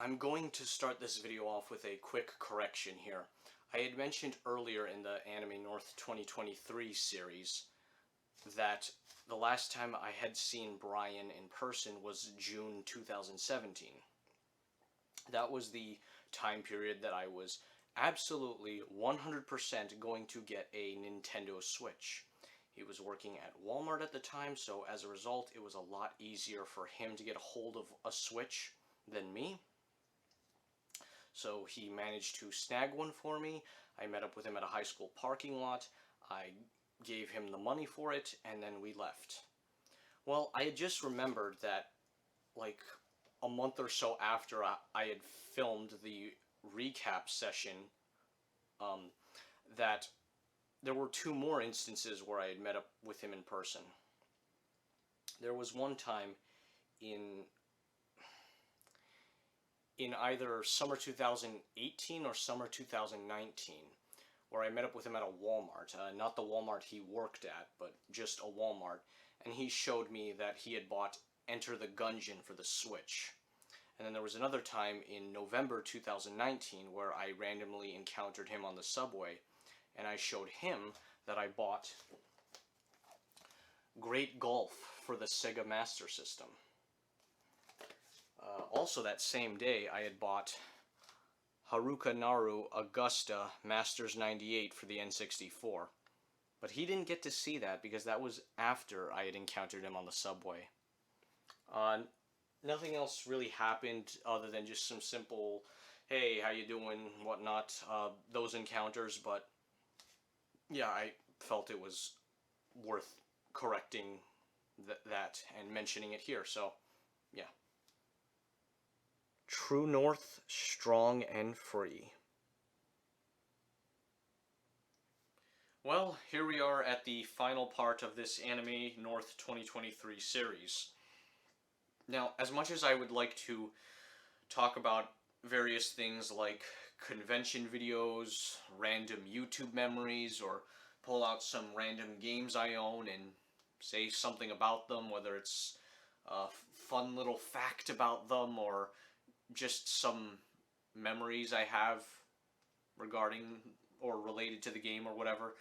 I'm going to start this video off with a quick correction here. I had mentioned earlier in the Anime North 2023 series that the last time I had seen Brian in person was June 2017. That was the time period that I was absolutely 100% going to get a Nintendo Switch. He was working at Walmart at the time, so as a result, it was a lot easier for him to get a hold of a Switch than me. So he managed to snag one for me. I met up with him at a high school parking lot. I gave him the money for it, and then we left. Well, I had just remembered that, like, a month or so after I had filmed the recap session, um, that there were two more instances where I had met up with him in person. There was one time in either summer 2018 or summer 2019, where I met up with him at a Walmart. Not the Walmart he worked at, but just a Walmart. And he showed me that he had bought Enter the Gungeon for the Switch. And then there was another time in November 2019 where I randomly encountered him on the subway, and I showed him that I bought Great Golf for the Sega Master System. Also that same day, I had bought Haruka Naru Augusta Masters 98 for the N64. But he didn't get to see that because that was after I had encountered him on the subway. Nothing else really happened other than just some simple, hey, how you doing, whatnot, those encounters, but yeah, I felt it was worth correcting that and mentioning it here, so yeah. True North, strong and free. Well, here we are at the final part of this Anime North 2023 series. Now, as much as I would like to talk about various things like convention videos, random YouTube memories, or pull out some random games I own and say something about them, whether it's a fun little fact about them or just some memories I have regarding or related to the game or whatever.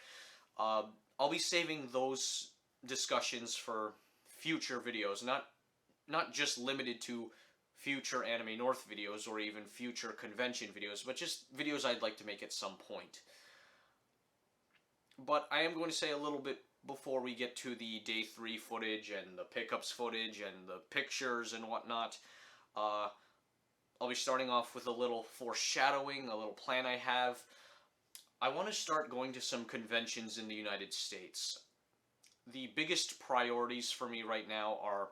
I'll be saving those discussions for future videos, not just limited to future Anime North videos or even future convention videos, but just videos I'd like to make at some point. But I am going to say a little bit before we get to the Day 3 footage and the pickups footage and the pictures and whatnot. I'll be starting off with a little foreshadowing, a little plan I have. I want to start going to some conventions in the United States. The biggest priorities for me right now are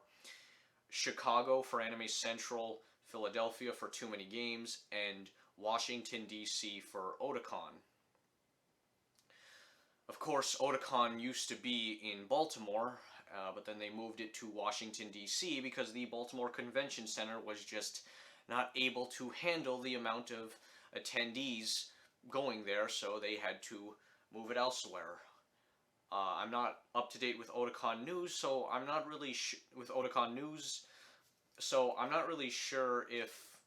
Chicago for Anime Central, Philadelphia for Too Many Games, and Washington, D.C. for Otakon. Of course, Otakon used to be in Baltimore, but then they moved it to Washington, D.C. because the Baltimore Convention Center was just not able to handle the amount of attendees going there, so they had to move it elsewhere. I'm not up to date with Otakon news, so I'm not really sure if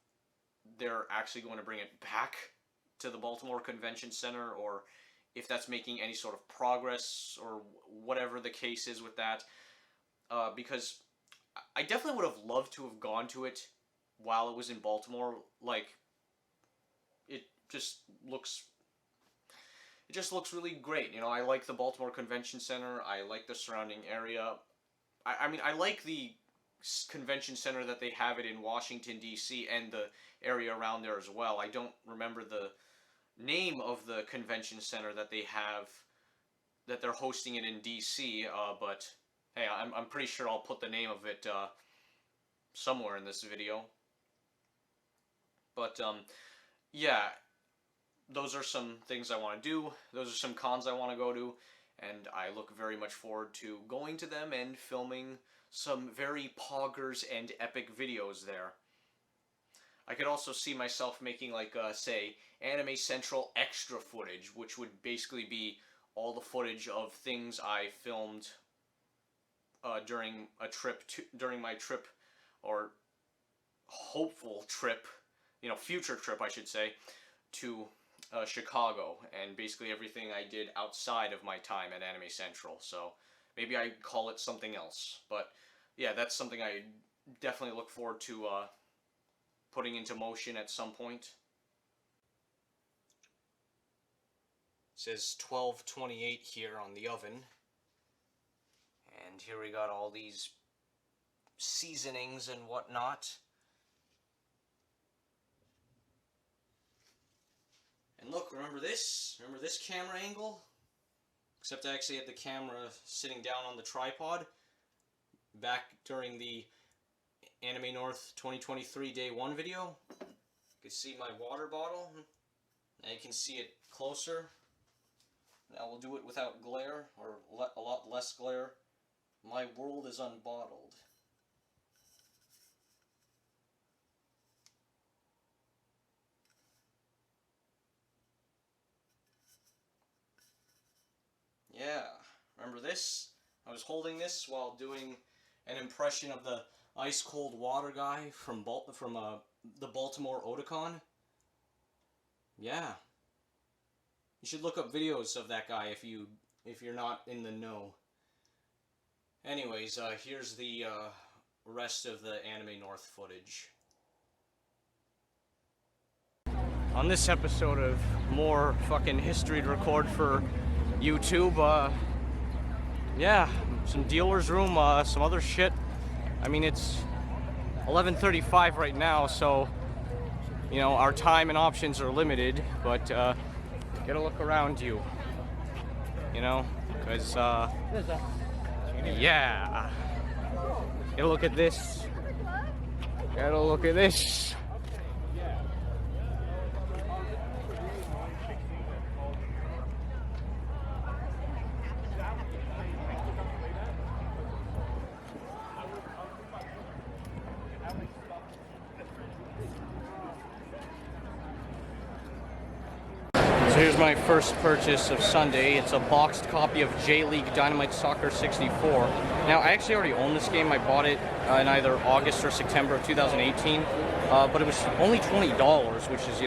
they're actually going to bring it back to the Baltimore Convention Center or if that's making any sort of progress or whatever the case is with that. Because I definitely would have loved to have gone to it while it was in Baltimore. Like, it just looks really great. You know, I like the Baltimore Convention Center. I like the surrounding area. I mean, I like the convention center that they have it in Washington, D.C. and the area around there as well. I don't remember the name of the convention center that they have, that they're hosting it in D.C., but hey, I'm pretty sure I'll put the name of it somewhere in this video. But yeah, those are some things I want to do. Those are some cons I want to go to, and I look very much forward to going to them and filming some very poggers and epic videos there. I could also see myself making, like, say, Anime Central extra footage, which would basically be all the footage of things I filmed during my trip, or hopeful trip future trip, I should say, to Chicago, and basically everything I did outside of my time at Anime Central. So maybe I call it something else. But yeah, that's something I definitely look forward to putting into motion at some point. It says 1228 here on the oven. And here we got all these seasonings and whatnot. And look, remember this? Remember this camera angle? Except I actually had the camera sitting down on the tripod back during the Anime North 2023 Day 1 video. You can see my water bottle. Now you can see it closer. Now we'll do it without glare, or a lot less glare. My world is unbottled. Yeah, remember this? I was holding this while doing an impression of the ice cold water guy from the Baltimore Otakon. Yeah, you should look up videos of that guy if you're not in the know. Anyways, here's the rest of the Anime North footage. On this episode of more fucking history to record for YouTube, yeah, some dealer's room, some other shit. I mean, it's 11:35 right now, so, our time and options are limited, but, get a look around you, because, yeah, get a look at this, get a look at this. So here's my first purchase of Sunday. It's a boxed copy of J-League Dynamite Soccer 64. Now, I actually already own this game. I bought it in either August or September of 2018, but it was only $20, which is,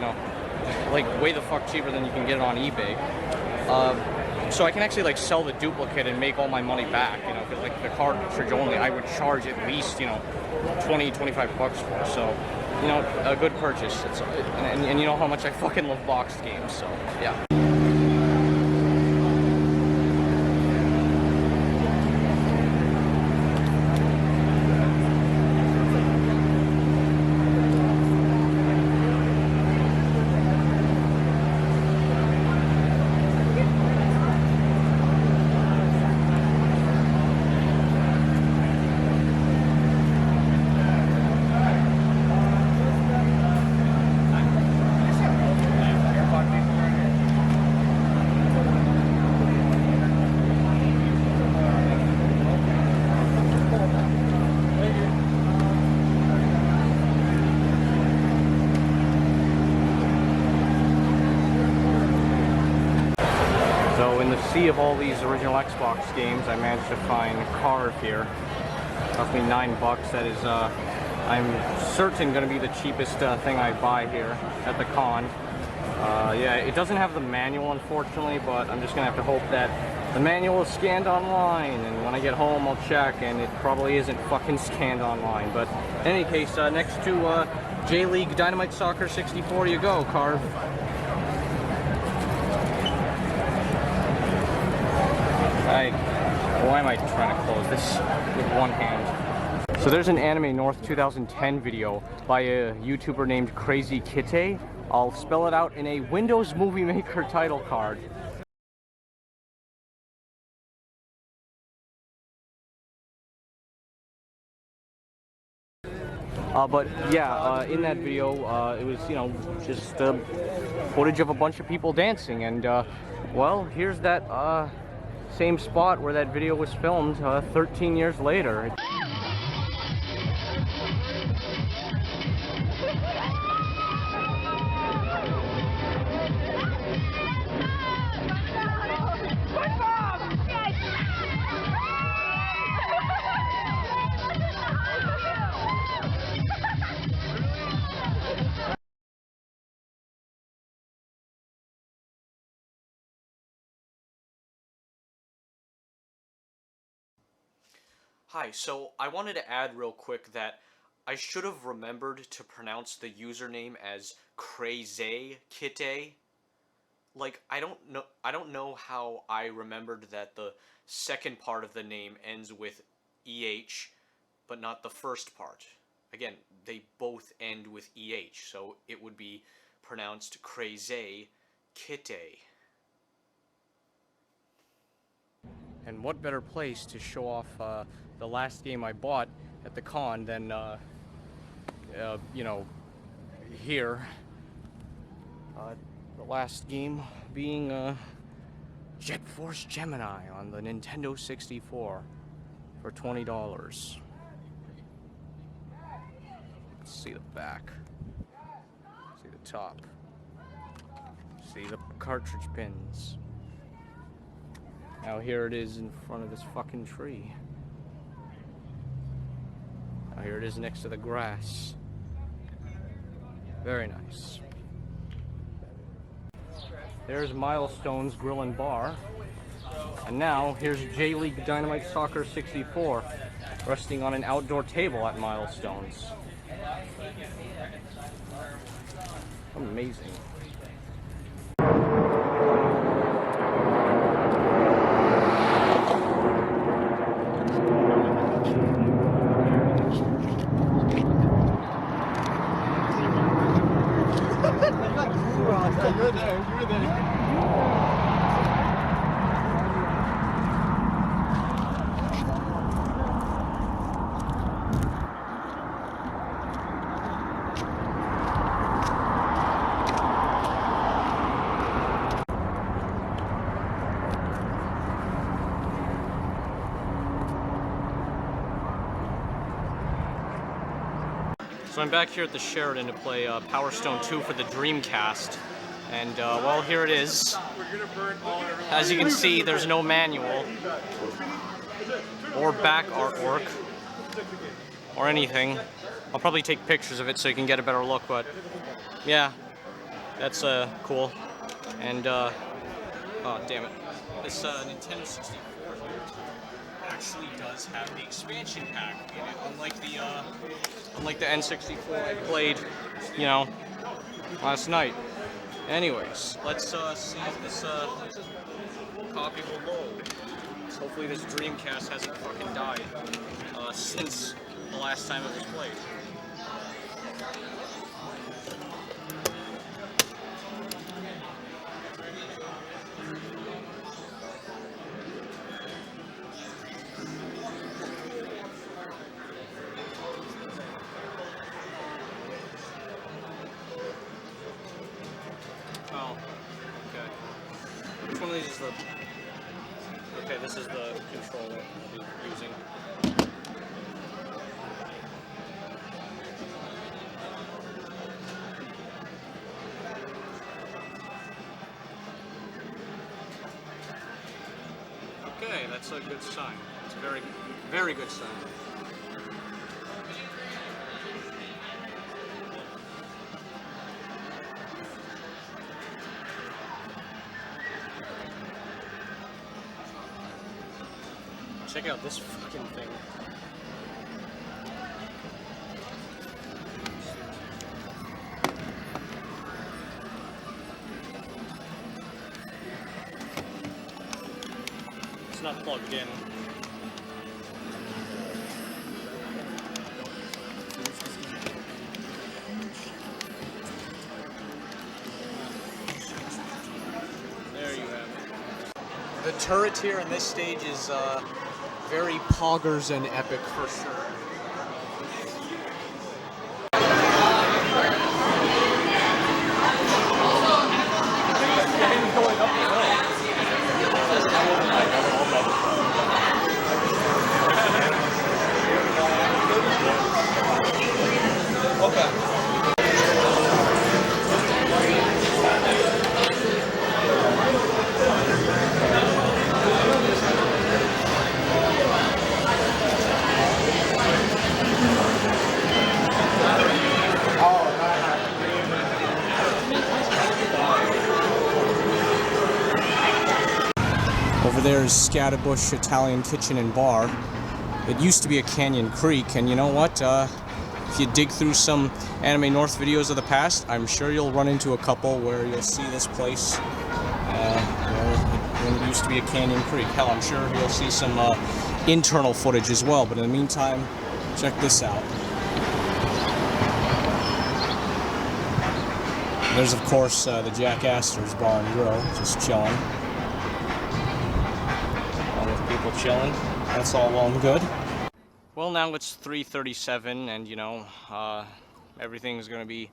like way the fuck cheaper than you can get it on eBay. So I can actually sell the duplicate and make all my money back, because the cartridge only I would charge at least, 20, 25 bucks for. So, a good purchase. And you know how much I fucking love boxed games, so yeah. Sea of all these original Xbox games, I managed to find Carve here. It cost me $9. That is, I'm certain going to be the cheapest thing I buy here at the con. Yeah, it doesn't have the manual, unfortunately, but I'm just going to have to hope that the manual is scanned online, and when I get home I'll check, and it probably isn't fucking scanned online. But in any case, next to J-League Dynamite Soccer 64 you go, Carve. Why am I trying to close this with one hand? So there's an Anime North 2010 video by a YouTuber named Crazy Kitty. I'll spell it out in a Windows Movie Maker title card. But yeah, in that video, it was, just footage of a bunch of people dancing, and well, here's that same spot where that video was filmed 13 years later. Hi, so I wanted to add real quick that I should have remembered to pronounce the username as Crazy Kitty. Like, I don't know how I remembered that the second part of the name ends with EH, but not the first part. Again, they both end with EH, so it would be pronounced Crazy Kitty. And what better place to show off the last game I bought at the con than, you know, here. The last game being Jet Force Gemini on the Nintendo 64 for $20. Let's see the back. See the top. See the cartridge pins. Now here it is in front of this fucking tree. Now here it is next to the grass. Very nice. There's Milestone's Grill and Bar. And now here's J-League Dynamite Soccer 64 resting on an outdoor table at Milestone's. Amazing. So I'm back here at the Sheraton to play Power Stone 2 for the Dreamcast. And, well, here it is. As you can see, there's no manual or back artwork or anything. I'll probably take pictures of it so you can get a better look, but yeah, that's cool. And, oh, damn it. This Nintendo 64 here actually does have the expansion pack in it, unlike the N64 I played, you know, last night. Anyways, let's see if this copy will load. Hopefully this Dreamcast hasn't fucking died since the last time it was played. Oh, okay. Which one of these is the... Okay, this is the controller we'll be using. Okay, that's a good sign. It's a very, very good sign. Check out this fucking thing. It's not plugged in. There you have it. The turret here in this stage is very poggers and epic for sure. Over there is Scatterbush Italian Kitchen and Bar. It used to be a canyon creek, and you know what? If you dig through some Anime North videos of the past, I'm sure you'll run into a couple where you'll see this place when it used to be a canyon creek. Hell, I'm sure you'll see some internal footage as well, but in the meantime, check this out. There's, of course, the Jack Astor's Bar and Grill, just chilling. All with people chilling. That's all well and good. Well, now it's 3:37, and you know, everything's gonna be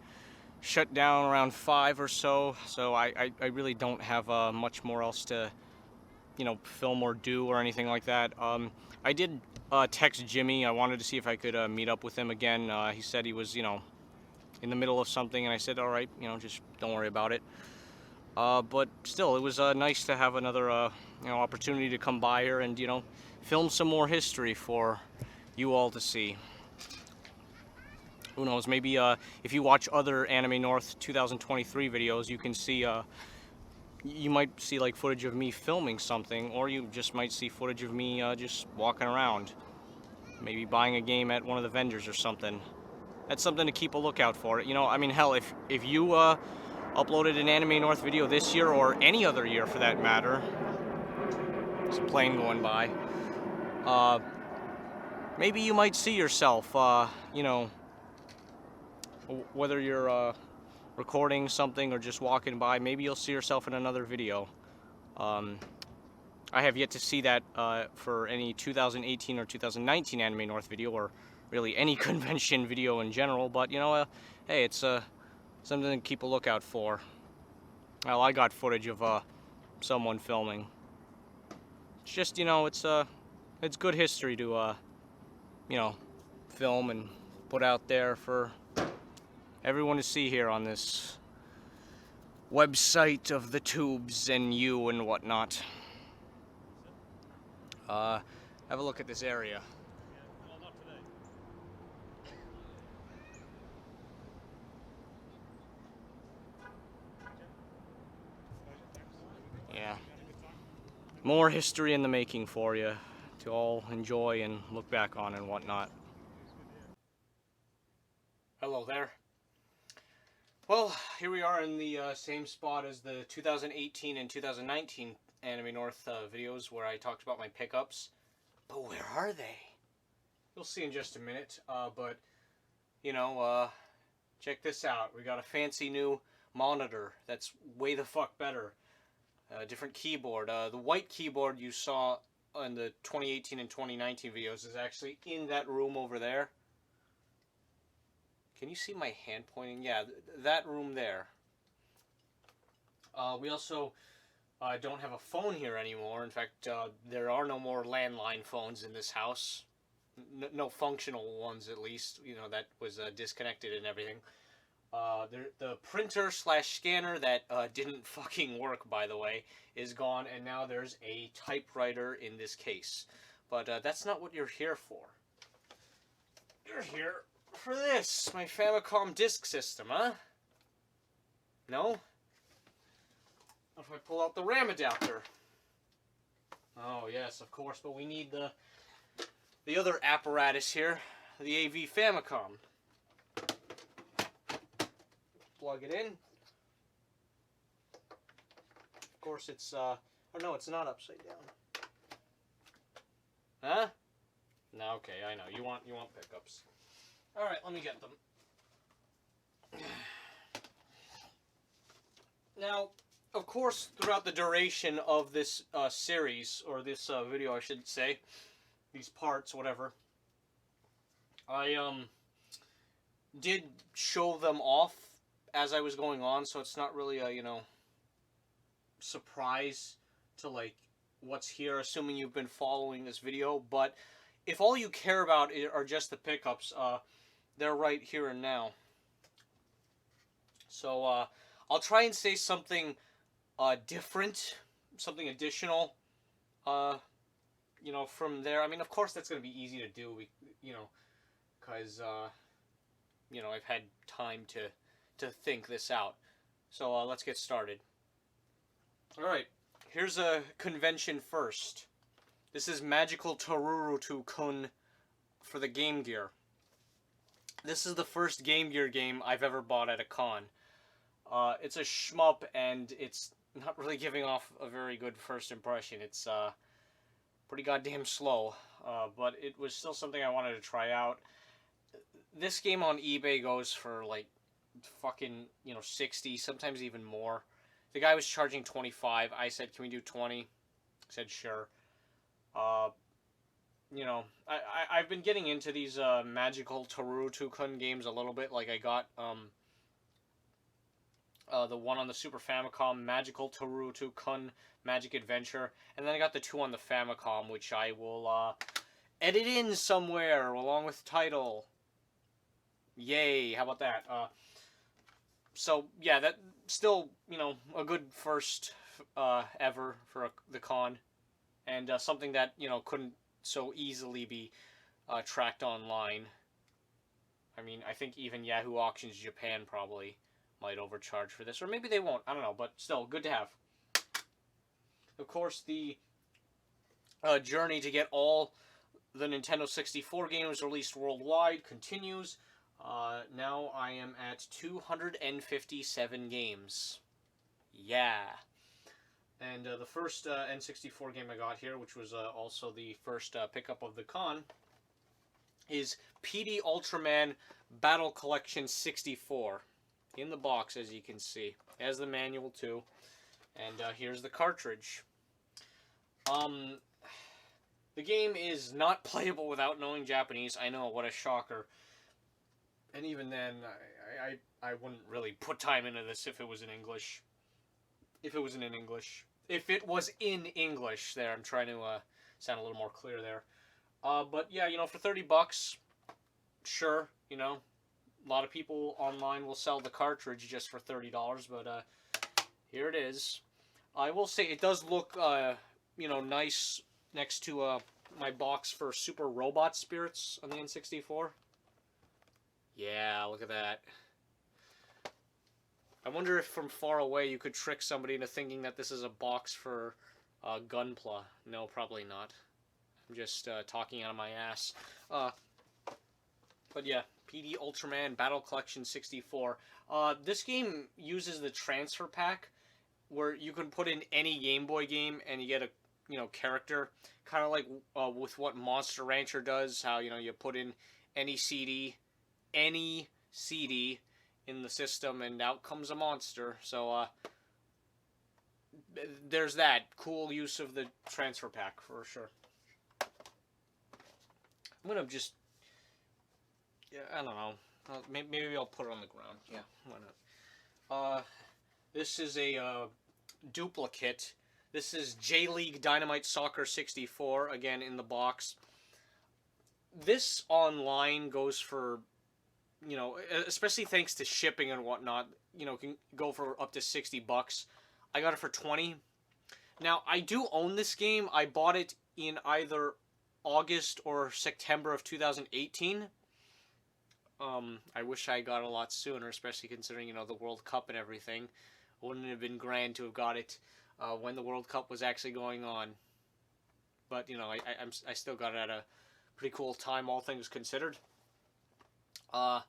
shut down around 5 or so. So I really don't have much more else to, you know, film or do or anything like that. I did text Jimmy. I wanted to see if I could meet up with him again. He said he was, you know, in the middle of something, and I said, all right, you know, just don't worry about it. But still, it was nice to have another, you know, opportunity to come by here and, you know, film some more history for you all to see. Who knows, maybe if you watch other Anime North 2023 videos, you can see, you might see like footage of me filming something, or you just might see footage of me just walking around. Maybe buying a game at one of the vendors or something. That's something to keep a lookout for. You know, I mean, hell, if you uploaded an Anime North video this year, or any other year for that matter, there's a plane going by, maybe you might see yourself, you know, whether you're recording something or just walking by, maybe you'll see yourself in another video. I have yet to see that for any 2018 or 2019 Anime North video, or really any convention video in general, but you know, hey, it's something to keep a lookout for. Well, I got footage of someone filming. It's just, you know, it's good history to you know, film and put out there for everyone to see here on this website of the tubes and you and whatnot. Have a look at this area. Yeah. More history in the making for you to all enjoy and look back on and whatnot. Hello there. Well, here we are in the same spot as the 2018 and 2019 Anime North videos where I talked about my pickups. But where are they? You'll see in just a minute. But, you know, check this out. We got a fancy new monitor that's way the fuck better. Different keyboard. The white keyboard you saw in the 2018 and 2019 videos is actually in that room over there. Can you see my hand pointing? Yeah, that room there. We also don't have a phone here anymore. In fact, there are no more landline phones in this house. No functional ones, at least. You know, that was disconnected and everything. The printer / scanner that didn't fucking work, by the way, is gone, and now there's a typewriter in this case. But that's not what you're here for. You're here for this, my Famicom disk system, huh? No? What if I pull out the RAM adapter? Oh yes, of course, but we need the other apparatus here, the AV Famicom. Plug it in. Of course it's, oh no, it's not upside down. Huh? No, okay, I know. You want pickups. Alright, let me get them. Now, of course, throughout the duration of this series, or this video I should say, these parts, whatever, I did show them off as I was going on, so it's not really a, you know, surprise to, like, what's here, assuming you've been following this video. But if all you care about are just the pickups, they're right here and now. So I'll try and say something different, something additional, you know, from there. I mean, of course that's going to be easy to do, you know, because, you know, I've had time to think this out. So let's get started. Alright, here's a convention first. This is Magical Torurutu Kun for the Game Gear. This is the first Game Gear game I've ever bought at a con. It's a shmup, and it's not really giving off a very good first impression. It's pretty goddamn slow, but it was still something I wanted to try out. This game on eBay goes for like fucking, 60, sometimes even more. The guy was charging 25. I said, "Can we do 20?" He said, "Sure." I've been getting into these Magical Taruto-kun games a little bit. Like I got the one on the Super Famicom, Magical Taruto-kun Magic Adventure, and then I got the two on the Famicom, which I will edit in somewhere along with the title. Yay! How about that? So yeah, that still a good first ever for the con, and something that couldn't so easily be tracked online. I mean, I think even Yahoo Auctions Japan probably might overcharge for this, or maybe they won't. I don't know, but still good to have. Of course, the journey to get all the Nintendo 64 games released worldwide continues. Now I am at 257 games. Yeah. And the first N64 game I got here, which was also the first pickup of the con, is PD Ultraman Battle Collection 64. In the box, as you can see. It has the manual too. And here's the cartridge. The game is not playable without knowing Japanese. I know, what a shocker. And even then, I wouldn't really put time into this if it was in English. If it was in English. If it was in English. There, I'm trying to sound a little more clear there. But yeah, for $30, sure, a lot of people online will sell the cartridge just for $30, but here it is. I will say it does look, nice next to my box for Super Robot Spirits on the N64. Yeah, look at that. I wonder if from far away you could trick somebody into thinking that this is a box for Gunpla. No, probably not. I'm just talking out of my ass. But yeah, PD Ultraman Battle Collection 64. This game uses the transfer pack, where you can put in any Game Boy game and you get a character, kind of like with what Monster Rancher does. How you put in any CD in the system, and out comes a monster. So there's that cool use of the transfer pack for sure. I'm gonna just, I don't know. Maybe I'll put it on the ground. Yeah, why not? This is a duplicate. This is J-League Dynamite Soccer 64, again in the box. This online goes for, especially thanks to shipping and whatnot, can go for up to $60. I got it for 20. Now, I do own this game. I bought it in either August or September of 2018. I wish I got it a lot sooner, especially considering, the World Cup and everything. Wouldn't it have been grand to have got it when the World Cup was actually going on. But, I still got it at a pretty cool time, all things considered. Yeah,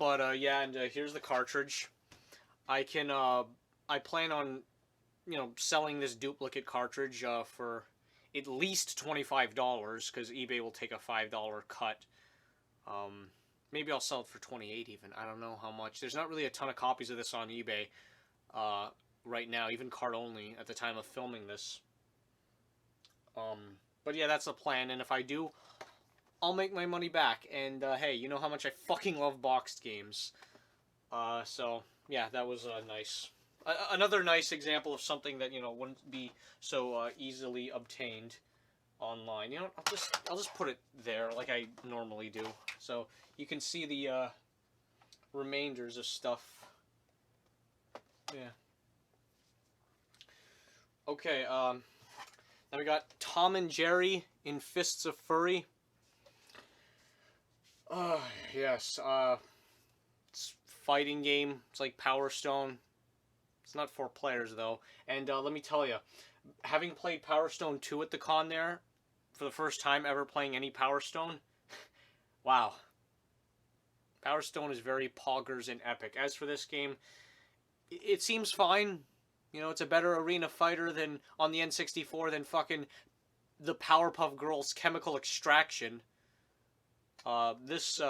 and here's the cartridge. I plan on, selling this duplicate cartridge for at least $25, because eBay will take a $5 cut. Maybe I'll sell it for $28 even. I don't know how much. There's not really a ton of copies of this on eBay right now, even card only at the time of filming this. But yeah, that's the plan, and if I do, I'll make my money back. And hey, you know how much I fucking love boxed games. So yeah, that was nice. Another nice example of something that wouldn't be so easily obtained online. I'll just put it there like I normally do, so you can see the remainders of stuff. Yeah. Okay. Then we got Tom and Jerry in Fists of Fury. Yes. It's a fighting game. It's like Power Stone. It's not for players though. And let me tell you, having played Power Stone 2 at the con there, for the first time ever playing any Power Stone, wow. Power Stone is very poggers and epic. As for this game, it seems fine. You know, it's a better arena fighter than on the N64 than fucking the Powerpuff Girls Chemical Extraction. This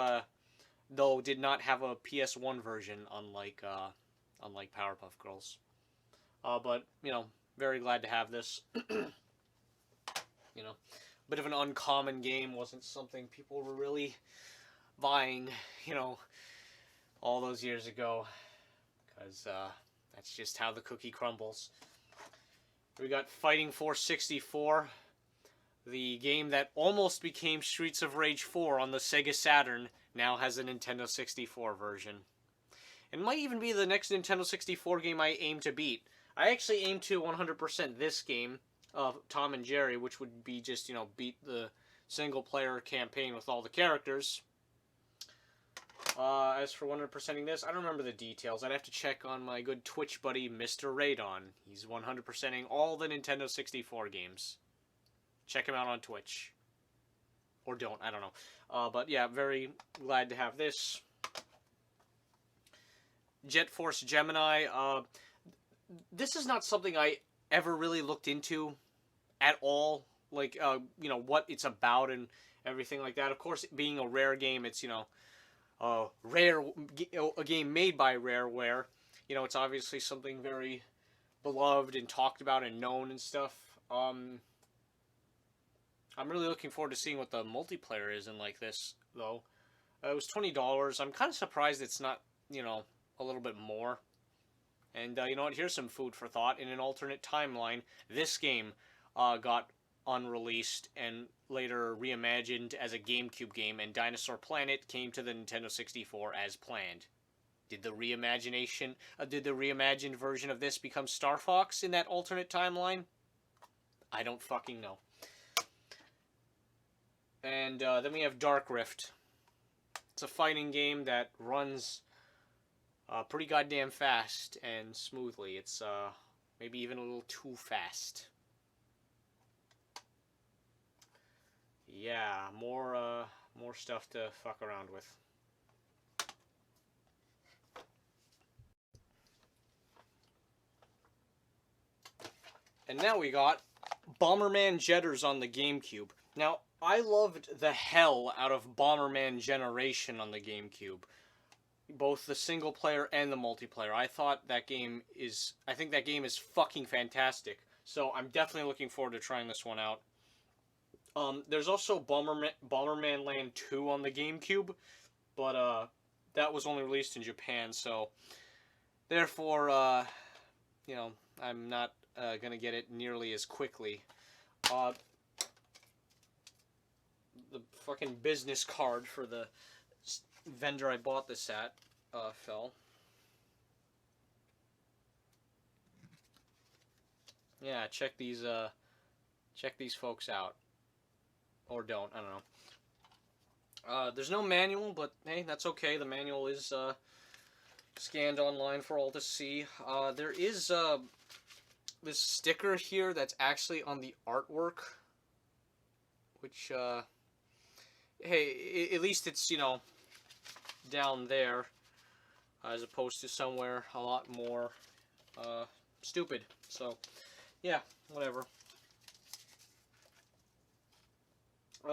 though did not have a PS1 version, unlike Powerpuff Girls. But you know, very glad to have this. You know, bit of an uncommon game. Wasn't something people were really buying, you know, all those years ago, because that's just how the cookie crumbles. We got Fighting Force 64, the game that almost became Streets of Rage 4 on the Sega Saturn, now has a Nintendo 64 version. It might even be the next Nintendo 64 game I aim to beat. I actually aim to 100% this game of Tom and Jerry, which would be just, you know, beat the single-player campaign with all the characters. As for 100%ing this, I don't remember the details. I'd have to check on my good Twitch buddy, Mr. Radon. He's 100%ing all the Nintendo 64 games. Check him out on Twitch. Or don't, I don't know. But yeah, very glad to have this. Jet Force Gemini. This is not something I ever really looked into at all. Like, you know, what it's about and everything like that. Of course, being a Rare game, it's, you know, a game made by Rareware. You know, it's obviously something very beloved and talked about and known and stuff. I'm really looking forward to seeing what the multiplayer is in like this, though. It was $20. I'm kind of surprised it's not, you know, a little bit more. And, you know what, here's some food for thought. In an alternate timeline, this game got unreleased and later reimagined as a GameCube game, and Dinosaur Planet came to the Nintendo 64 as planned. Did the reimagined version of this become Star Fox in that alternate timeline? I don't fucking know. And then we have Dark Rift. It's a fighting game that runs pretty goddamn fast and smoothly. It's maybe even a little too fast. Yeah, more stuff to fuck around with. And now we got Bomberman Jetters on the GameCube. Now, I loved the hell out of Bomberman Generation on the GameCube. Both the single player and the multiplayer. I think that game is fucking fantastic. So I'm definitely looking forward to trying this one out. There's also Bomberman Land 2 on the GameCube, but that was only released in Japan, so therefore, you know, I'm not gonna get it nearly as quickly. The fucking business card for the vendor I bought this at fell. Yeah, check these folks out. Or don't, I don't know. There's no manual, but hey, that's okay. The manual is scanned online for all to see. There is this sticker here that's actually on the artwork, which, hey, at least it's, you know, down there, as opposed to somewhere a lot more stupid. So, yeah, whatever.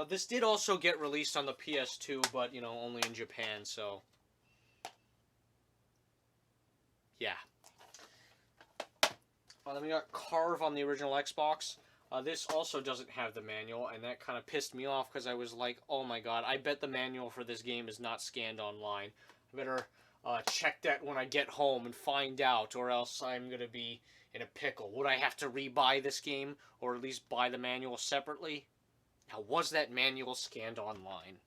This did also get released on the PS2, but, you know, only in Japan, so yeah. Then we got Carve on the original Xbox. This also doesn't have the manual, and that kind of pissed me off, because I was like, oh my god, I bet the manual for this game is not scanned online. I better check that when I get home and find out, or else I'm going to be in a pickle. Would I have to rebuy this game, or at least buy the manual separately? Now, was that manual scanned online?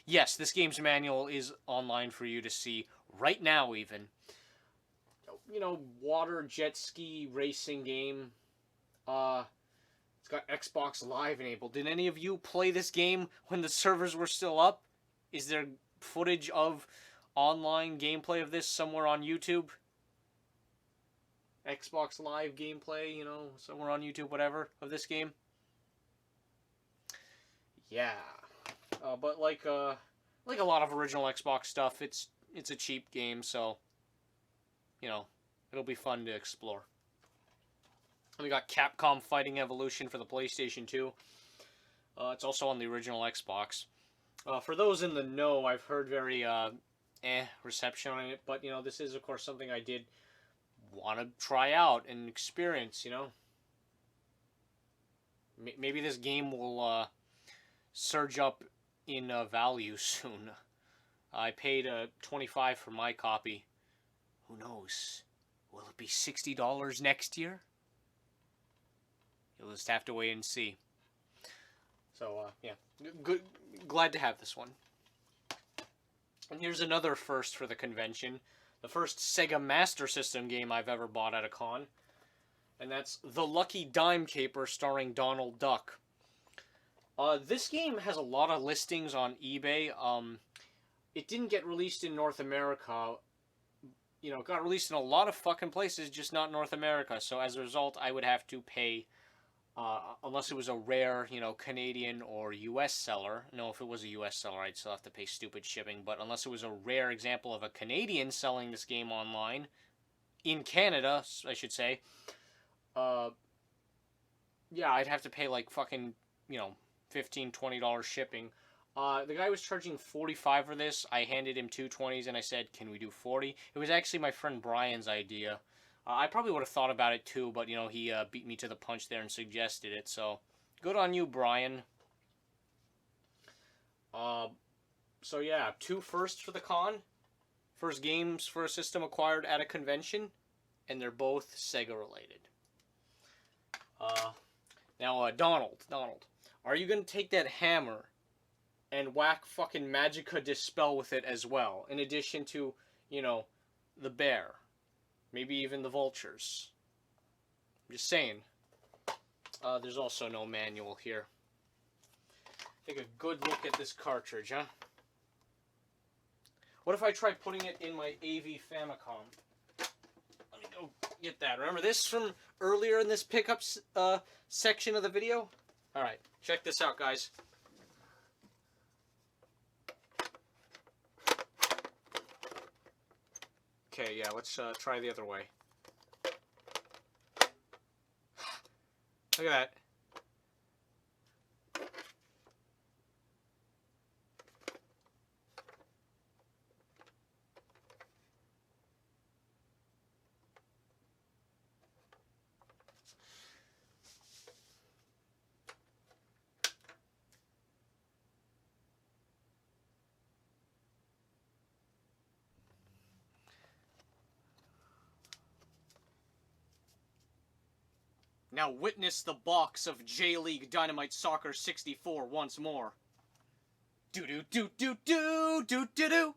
Yes, this game's manual is online for you to see right now, even. You know, water jet ski racing game. It's got Xbox Live enabled. Did any of you play this game when the servers were still up? Is there footage of online gameplay of this somewhere on YouTube? Xbox Live gameplay, you know, somewhere on YouTube, whatever, of this game? yeah. But like a lot of original Xbox stuff, it's a cheap game, so you know, it'll be fun to explore. We got Capcom Fighting Evolution for the PlayStation 2. It's also on the original Xbox. For those in the know, I've heard very reception on it, but you know, this is of course something I did want to try out and experience. You know, maybe this game will surge up in value soon. I paid $25 for my copy. Who knows? Will it be $60 next year? You'll just have to wait and see. So yeah, good. Glad to have this one. And here's another first for the convention. The first Sega Master System game I've ever bought at a con. And that's The Lucky Dime Caper starring Donald Duck. This game has a lot of listings on eBay. It didn't get released in North America. You know, it got released in a lot of fucking places, just not North America. So as a result, I would have to pay, unless it was a rare, you know, Canadian or U.S. seller. No, if it was a U.S. seller, I'd still have to pay stupid shipping. But unless it was a rare example of a Canadian selling this game online, in Canada, I should say, yeah, I'd have to pay like fucking, you know, $15, $20 shipping. The guy was charging $45 for this. I handed him two 20s and I said, can we do 40? It was actually my friend Brian's idea. I probably would have thought about it too, but you know, he beat me to the punch there and suggested it. So, good on you, Brian. So yeah, 2 firsts for the con. First games for a system acquired at a convention, and they're both Sega related. Now, Donald, are you gonna take that hammer and whack fucking Magica Dispel with it as well, in addition to, you know, the bear? Maybe even the vultures. I'm just saying. There's also no manual here. Take a good look at this cartridge, huh? What if I try putting it in my AV Famicom? Let me go get that. Remember this from earlier in this pickups section of the video? Alright, check this out, guys. Okay, yeah, let's try the other way. Look at that. Now witness the box of J-League Dynamite Soccer 64 once more. Do-do-do-do-do-do-do-do.